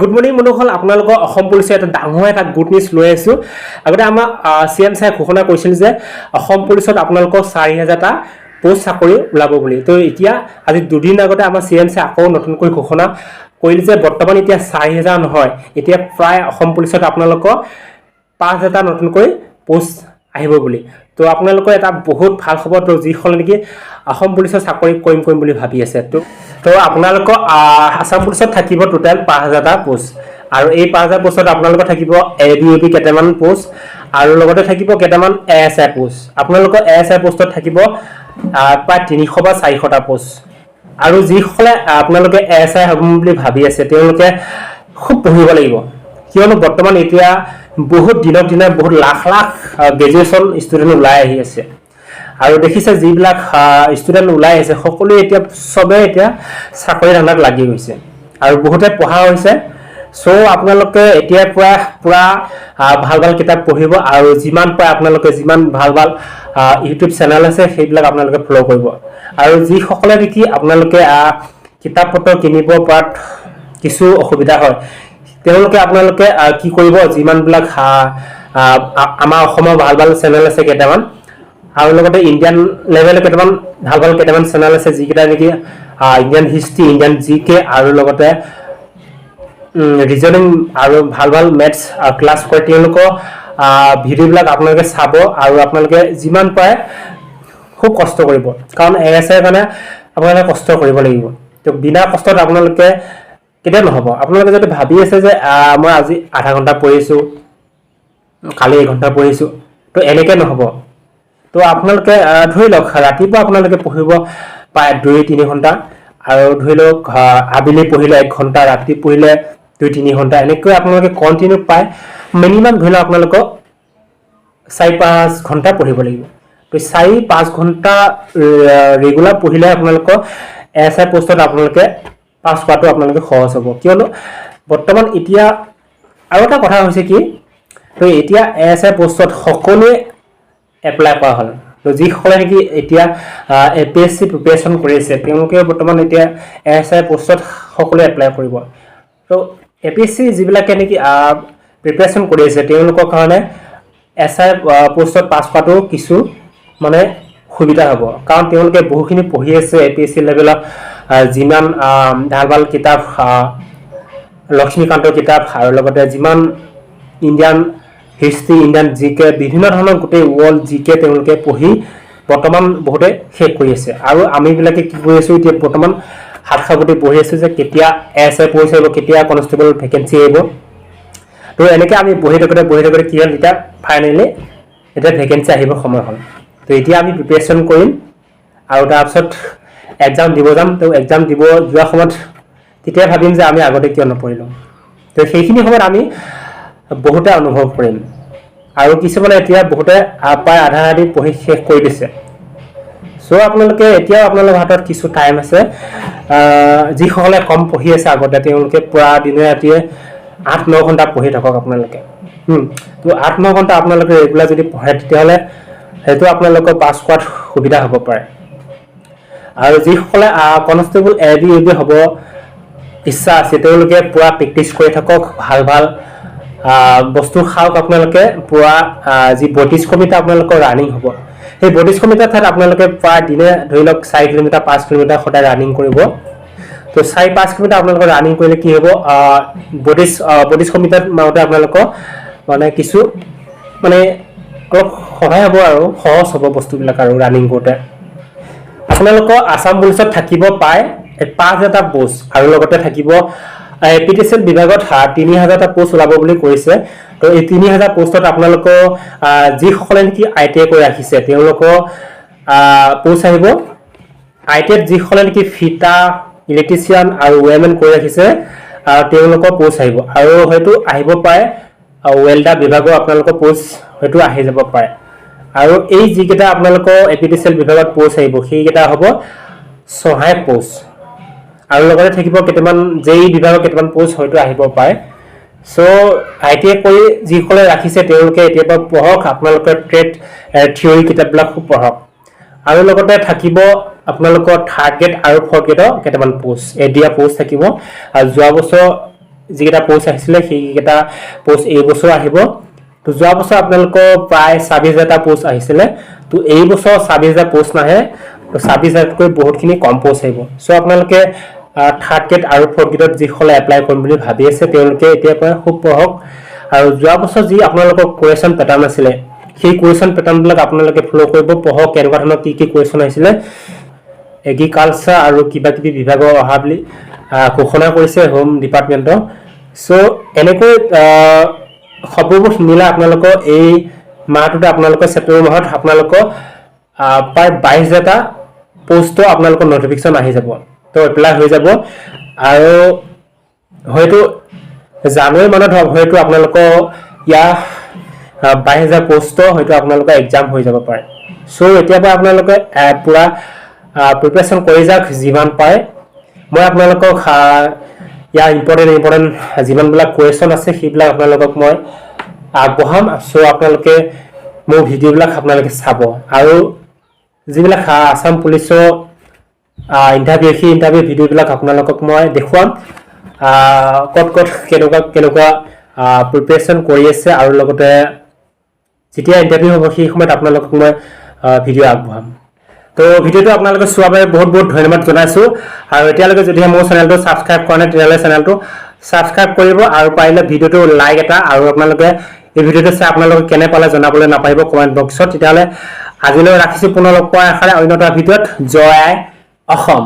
Good morning বন্ধুসকল, আপোনালোকৰ অসম পুলিচৰ এটা ডাঙৰ এটা গুড নিউজ লৈ আছোঁ। আগতে আমাৰ CM ছাৰে ঘোষণা কৰিছিল যে অসম পুলিচত আপোনালোকৰ 4000টা পোষ্ট চাকৰি ওলাব বুলি। তো এতিয়া আজি দুদিন আগতে আমাৰ CM ছাৰে আকৌ নতুনকৈ ঘোষণা কৰিলে যে বৰ্তমান এতিয়া 4000 নহয়, এতিয়া প্ৰায় অসম পুলিচত আপোনালোকৰ 5000টা নতুনকৈ পোষ্ট আহিব বুলি। তো আপোনালোকৰ এটা বহুত ভাল খবৰ, তো যিসকলে নেকি অসম পুলিচৰ চাকৰি কৰিম বুলি ভাবি আছে। তো আপোনালোকৰ আসাম পুলিচত থাকিব টোটেল 5000টা পোষ্ট, আৰু এই 5000 পোষ্টত আপোনালোকৰ থাকিব ABUP কেইটামান পোষ্ট, আৰু লগতে থাকিব কেইটামান ASI পোষ্ট। আপোনালোকৰ ASI পোষ্টত থাকিব প্ৰায় 300 বা 400টা পোষ্ট। আৰু যিসকলে আপোনালোকে ASI হ'ব বুলি ভাবি আছে তেওঁলোকে খুব পঢ়িব লাগিব, কিয়নো বৰ্তমান এতিয়া বহুত দিনক দিনে বহুত লাখ লাখ গ্ৰেজুৱেশ্যন ষ্টুডেণ্ট ওলাই আহি আছে। আৰু দেখিছে যিবিলাক ষ্টুডেণ্ট ওলাই আহিছে সকলোৱে এতিয়া চবে এতিয়া চাকৰি ধান্দাত লাগি গৈছে আৰু বহুতে পঢ়া হৈছে। চ' আপোনালোকে এতিয়াৰ পৰা পুৰা ভাল ভাল কিতাপ পঢ়িব, আৰু যিমান পাৰে আপোনালোকে যিমান ভাল ভাল ইউটিউব চেনেল আছে সেইবিলাক আপোনালোকে ফ'ল' কৰিব। আৰু যিসকলে নেকি আপোনালোকে কিতাপ পত্ৰ কিনিব পৰাত কিছু অসুবিধা হয় তেওঁলোকে আপোনালোকে কি কৰিব, যিমানবিলাক আমাৰ অসমৰ ভাল ভাল চেনেল আছে কেইটামান, আৰু লগতে ইণ্ডিয়ান লেভেলৰ কেইটামান চেনেল আছে যিকেইটা নেকি ইণ্ডিয়ান হিষ্ট্ৰী, ইণ্ডিয়ান GK আৰু লগতে ৰিজনিং আৰু ভাল ভাল মেথছ ক্লাছ কৰে। তেওঁলোকৰ ভিডিঅ'বিলাক আপোনালোকে চাব, আৰু আপোনালোকে যিমান পাৰে খুব কষ্ট কৰিব, কাৰণ ASI কাৰণে আপোনালোকে কষ্ট কৰিব লাগিব। তো বিনা কষ্টত আপোনালোকে কেতিয়াও নহ'ব। আপোনালোকে যদি ভাবি আছে যে মই আজি আধা ঘণ্টা পঢ়িছোঁ, কালি 1 ঘণ্টা পঢ়িছোঁ, তো এনেকৈ নহ'ব। তো আপোনালোকে ধৰি লওক ৰাতিপুৱা আপোনালোকে পঢ়িব প্ৰায় 2-3 ঘণ্টা, আৰু ধৰি লওক আবেলি পঢ়িলে 1 ঘণ্টা, ৰাতি পঢ়িলে 2-3 ঘণ্টা, এনেকৈ আপোনালোকে কণ্টিনিউ পায় মিনিমাম ধৰি লওক আপোনালোকক 4-5 ঘণ্টা পঢ়িব লাগিব। তো 4-5 ঘণ্টা ৰেগুলাৰ পঢ়িলে আপোনালোকৰ ASI পোষ্টত আপোনালোকে পাছ কৰাটো আপোনালোকে সহজ হ'ব। কিয়নো বৰ্তমান এতিয়া আৰু এটা কথা হৈছে কি, তো এতিয়া ASI পোষ্টত সকলোৱে এপ্লাই কৰা হ'ল। তো যিসকলে নেকি এতিয়া APSC প্ৰিপেৰেশ্যন কৰি আছে তেওঁলোকে বৰ্তমান এতিয়া ASI পোষ্টত সকলোৱে এপ্লাই কৰিব। তো APSC যিবিলাকে নেকি প্ৰিপেৰেশ্যন কৰি আছে তেওঁলোকৰ কাৰণে SI পোষ্টত পাছ কৰাটো কিছু মানে সুবিধা হ'ব, কাৰণ তেওঁলোকে বহুখিনি পঢ়ি আছে APSC লেভেলত। যিমান ভাল ভাল কিতাপ, লক্ষ্মীকান্তৰ কিতাপ, আৰু লগতে যিমান ইণ্ডিয়ান হিষ্ট্ৰী, ইণ্ডিয়ান GK, বিভিন্ন ধৰণৰ গোটেই ৱৰ্ল্ড GK তেওঁলোকে পঢ়ি বৰ্তমান বহুতে শেষ কৰি আছে। আৰু আমিবিলাকে কি কৰি আছোঁ এতিয়া বৰ্তমান হাত সাবটি পঢ়ি আছোঁ যে কেতিয়া ASI পোষ্ট আহিব, কেতিয়া কনষ্টেবল ভেকেঞ্চি আহিব। তো এনেকৈ আমি পঢ়ি থাকোঁতে কি হ'ল, এতিয়া ফাইনেলি এতিয়া ভেকেঞ্চি আহিবৰ সময় হ'ল। তো এতিয়া আমি প্ৰিপেৰেশ্যন কৰিম, আৰু তাৰপিছত এক্সাম দিব যাম। তো এক্সাম দিব যোৱা সময়ত তেতিয়া ভাবিম যে আমি আগতে কিয় নপঢ়িলোঁ। তো সেইখিনি সময়ত আমি বহুতে অনুভৱ কৰিম, আৰু কিছুমানে এতিয়া বহুতে প্ৰায় আধা আধি পঢ়ি শেষ কৰি দিছে। চ' আপোনালোকে এতিয়াও আপোনালোকৰ হাতত কিছু টাইম আছে। যিসকলে কম পঢ়ি আছে আগতে তেওঁলোকে পুৰা দিনে ৰাতিয়ে 8-9 ঘণ্টা পঢ়ি থাকক আপোনালোকে। তো 8-9 ঘণ্টা আপোনালোকে ৰেগুলাৰ যদি পঢ়ে তেতিয়াহ'লে সেইটো আপোনালোকৰ পাছ কৰাত সুবিধা হ'ব পাৰে। আৰু যিসকলে কনষ্টেবল ABUP হ'ব ইচ্ছা আছে তেওঁলোকে পুৰা প্ৰেক্টিচ কৰি থাকক, ভাল ভাল বস্তু খাওক। আপোনালোকে পুৰা যি 32 কিলোমিটাৰ আপোনালোকৰ ৰানিং হ'ব, সেই 32 কিলোমিটাৰ ঠাইত আপোনালোকে প্ৰায় দিনে ধৰি লওক 4 কিলোমিটাৰ 5 কিলোমিটাৰ সদায় ৰানিং কৰিব। তো 4-5 কিলোমিটাৰ আপোনালোকৰ ৰানিং কৰিলে কি হ'ব, 32 কিলোমিটাৰ মাৰোঁতে আপোনালোকৰ মানে কিছু মানে অলপ সহায় হ'ব আৰু সহজ হ'ব বস্তুবিলাক। আৰু ৰানিং কৰোঁতে আপোনালোকৰ আসাম পুলিচত থাকিব প্ৰায় 5000টা পোষ্ট, আৰু লগতে থাকিব APTCL বিভাগত 3000টা পোষ্ট ওলাব বুলি কৈছে। তো এই 3000 পোষ্টত আপোনালোকৰ যিসকলে নেকি ITI কৰি ৰাখিছে তেওঁলোকৰ পোষ্ট আহিব। ITIত যিসকলে নেকি ফিটা, ইলেক্ট্ৰিচিয়ান আৰু ৱেৰমেন কৰি ৰাখিছে তেওঁলোকৰ পোষ্ট আহিব, আৰু হয়তো আহিব পাৰে ৱেল্ডাৰ বিভাগৰ আপোনালোকৰ পোষ্ট হয়তো আহি যাব পাৰে। আৰু এই যিকেইটা আপোনালোকৰ APTCL বিভাগত পোষ্ট আহিব সেইকেইটা হ'ব সহায়ক পোষ্ট, আৰু লগতে থাকিব কেইটামান JEE বিভাগৰ কেইটামান পোষ্ট হয়তো আহিব পাৰে। চ' ITI কৰি যিসকলে ৰাখিছে তেওঁলোকে এতিয়াৰ পৰা পঢ়ক, আপোনালোকে ট্ৰেড থিয়ৰী কিতাপবিলাক খুব পঢ়ক। আৰু লগতে থাকিব আপোনালোকৰ 3rd গ্ৰেড আৰু 4th গ্ৰেডৰ কেইটামান পোষ্ট, এডিয়া পোষ্ট থাকিব। আৰু যোৱা বছৰ যিকেইটা পোষ্ট আহিছিলে সেইকেইটা পোষ্ট এই বছৰ আহিব তো যোৱা বছৰ আপোনালোকৰ প্ৰায় ২৬,০০০টা পোষ্ট আহিছিলে তো এই বছৰ ২৬,০০০ পোষ্ট নাহে তো ২৬,০০০তকৈ বহুতখিনি কম পোষ্ট আহিব সো আপোনালোকে থাৰ্ড গ্ৰেড আৰু ফ'ৰ্থ গ্ৰেডত যিসকলে এপ্লাই কৰিম বুলি ভাবি আছে তেওঁলোকে এতিয়াৰ পৰা খুব পঢ়ক আৰু যোৱা বছৰ যি আপোনালোকৰ কুৱেশ্যন পেটাৰ্ণ আছিলে সেই কুৱেশ্যন পেটাৰ্ণবিলাক আপোনালোকে ফ'ল' কৰিব পঢ়ক কেনেকুৱা ধৰণৰ কি কি কুৱেশ্যন আহিছিলে এগ্ৰিকালচাৰ আৰু কিবা কিবি বিভাগৰ অহা বুলি ঘোষণা কৰিছে হোম ডিপাৰ্টমেণ্টৰ সো এনেকৈ খবৰবোৰ শুনিলে আপোনালোকৰ এই মাহটোতে আপোনালোকৰ ছেপ্টেম্বৰ মাহত আপোনালোকৰ প্ৰায় ২২,০০০টা পোষ্টৰ আপোনালোকৰ নটিফিকেশ্যন আহি যাব তো এপ্লাই হৈ যাব আৰু হয়তো জানুৱাৰী মানত হয়তো আপোনালোকৰ ইয়াৰ ২২,০০০ পোষ্টৰ হয়তো আপোনালোকৰ এক্সাম হৈ যাব পাৰে সো এতিয়াৰ পৰা আপোনালোকে পুৰা প্ৰিপাৰেশ্যন কৰি যাওক যিমান পাৰে মই আপোনালোকক ইয়াৰ ইম্পৰ্টেণ্ট যিমানবিলাক কুৱেশ্যন আছে সেইবিলাক আপোনালোকক মই আগবঢ়াম সো আপোনালোকে মোৰ ভিডিঅ'বিলাক আপোনালোকে চাব আৰু যিবিলাক আসাম পুলিচৰ ইণ্টাৰভিউ সেই ইণ্টাৰভিউ ভিডিঅ'বিলাক আপোনালোকক মই দেখুৱাম ক'ত কেনেকুৱা প্ৰিপাৰেশ্যন কৰি আছে আৰু লগতে যেতিয়া ইণ্টাৰভিউ হ'ব সেই সময়ত আপোনালোকক মই ভিডিঅ' আগবঢ়াম তো ভিডিঅ'টো আপোনালোকে চোৱাৰ বাবে বহুত বহুত ধন্যবাদ জনাইছোঁ আৰু এতিয়ালৈকে যদি মোৰ চেনেলটো ছাবস্ক্ৰাইব কৰা নাই তেতিয়াহ'লে চেনেলটো ছাবস্ক্ৰাইব কৰিব আৰু পাৰিলে ভিডিঅ'টো লাইক এটা আৰু আপোনালোকে এই ভিডিঅ'টো চাই আপোনালোকে কেনে পালে জনাবলৈ নাপাহৰিব কমেণ্ট বক্সত তেতিয়াহ'লে আজিলৈ ৰাখিছোঁ পুনৰ লগ পোৱাৰ আশাৰে অন্য এটা ভিডিঅ'ত জয় আই অসম।